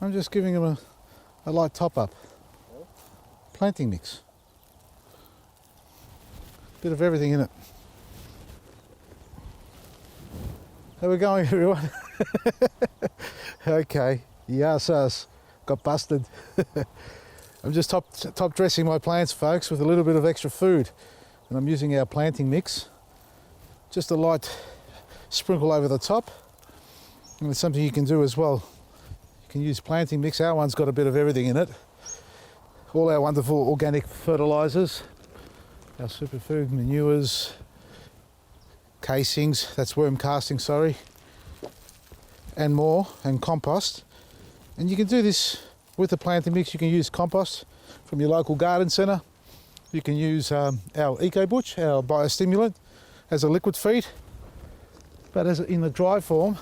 I'm just giving them a light top up. Planting mix. Bit of everything in it. How we going, everyone? Okay, yes, us got busted. I'm just top dressing my plants, folks, with a little bit of extra food, and I'm using our planting mix. Just a light sprinkle over the top, and it's something you can do as well. You can use planting mix. Our one's got a bit of everything in it. All our wonderful organic fertilizers, our superfood manures, casings, that's worm casting, sorry, and more, and compost. And you can do this with the planting mix. You can use compost from your local garden centre. You can use our EcoButch, our biostimulant, as a liquid feed. But as in the dry form,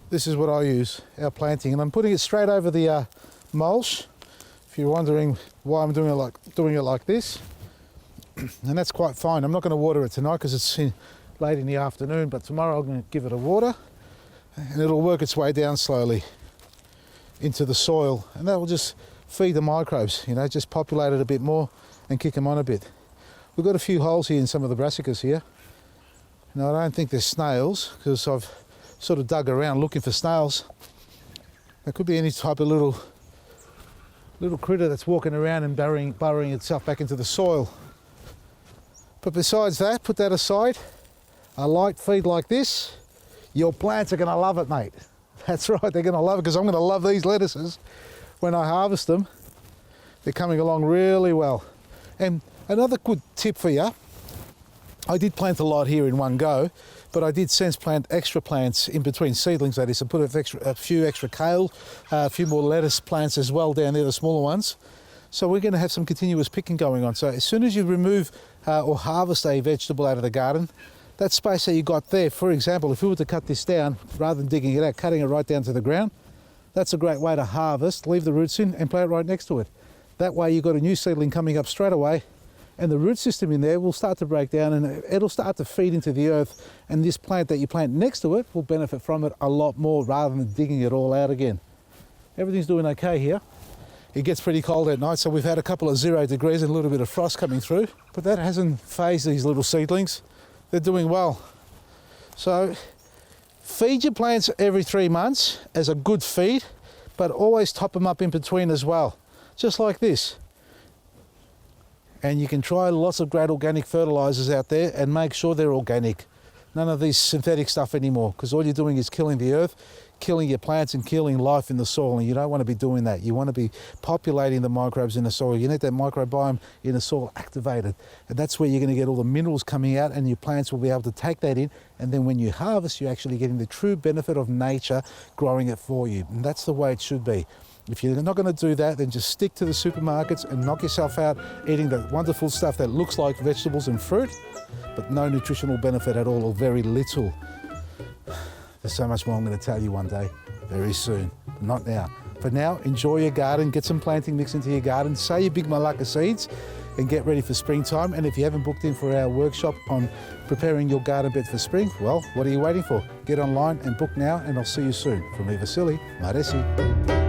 this is what I use, our planting. And I'm putting it straight over the mulch. If you're wondering why I'm doing it like this, and that's quite fine. I'm not going to water it tonight because it's late in the afternoon, but tomorrow I'm going to give it a water, and it'll work its way down slowly into the soil, and that will just feed the microbes, you know, just populate it a bit more and kick them on a bit. We've got a few holes here in some of the brassicas here. Now, I don't think there's snails because I've sort of dug around looking for snails. There could be any type of little critter that's walking around and burrowing itself back into the soil. But besides that, put that aside, a light feed like this, your plants are going to love it, mate. That's right, they're going to love it, because I'm going to love these lettuces when I harvest them. They're coming along really well. And another good tip for you, I did plant a lot here in one go, but I did sense plant extra plants in between seedlings, that is, and put a few extra kale, a few more lettuce plants as well down there, the smaller ones. So we're going to have some continuous picking going on. So as soon as you remove or harvest a vegetable out of the garden, that space that you got there, for example, if we were to cut this down, rather than digging it out, cutting it right down to the ground, that's a great way to harvest, leave the roots in and plant right next to it. That way you've got a new seedling coming up straight away, and the root system in there will start to break down and it'll start to feed into the earth, and this plant that you plant next to it will benefit from it a lot more rather than digging it all out again. Everything's doing okay here. It gets pretty cold at night, so we've had a couple of 0 degrees and a little bit of frost coming through, but that hasn't phased these little seedlings. They're doing well. So feed your plants every 3 months as a good feed, but always top them up in between as well, just like this. And you can try lots of great organic fertilizers out there and make sure they're organic. None of these synthetic stuff anymore, because all you're doing is killing the earth, killing your plants and killing life in the soil, and you don't want to be doing that. You want to be populating the microbes in the soil. You need that microbiome in the soil activated, and that's where you're going to get all the minerals coming out, and your plants will be able to take that in, and then when you harvest, you're actually getting the true benefit of nature growing it for you, and that's the way it should be. If you're not going to do that, then just stick to the supermarkets and knock yourself out eating the wonderful stuff that looks like vegetables and fruit, but no nutritional benefit at all, or very little. There's so much more I'm going to tell you one day, very soon, but not now. For now, enjoy your garden, get some planting mix into your garden, sow your big Malacca seeds, and get ready for springtime. And if you haven't booked in for our workshop on preparing your garden bed for spring, well, what are you waiting for? Get online and book now, and I'll see you soon. From me, Vasily, Maresi.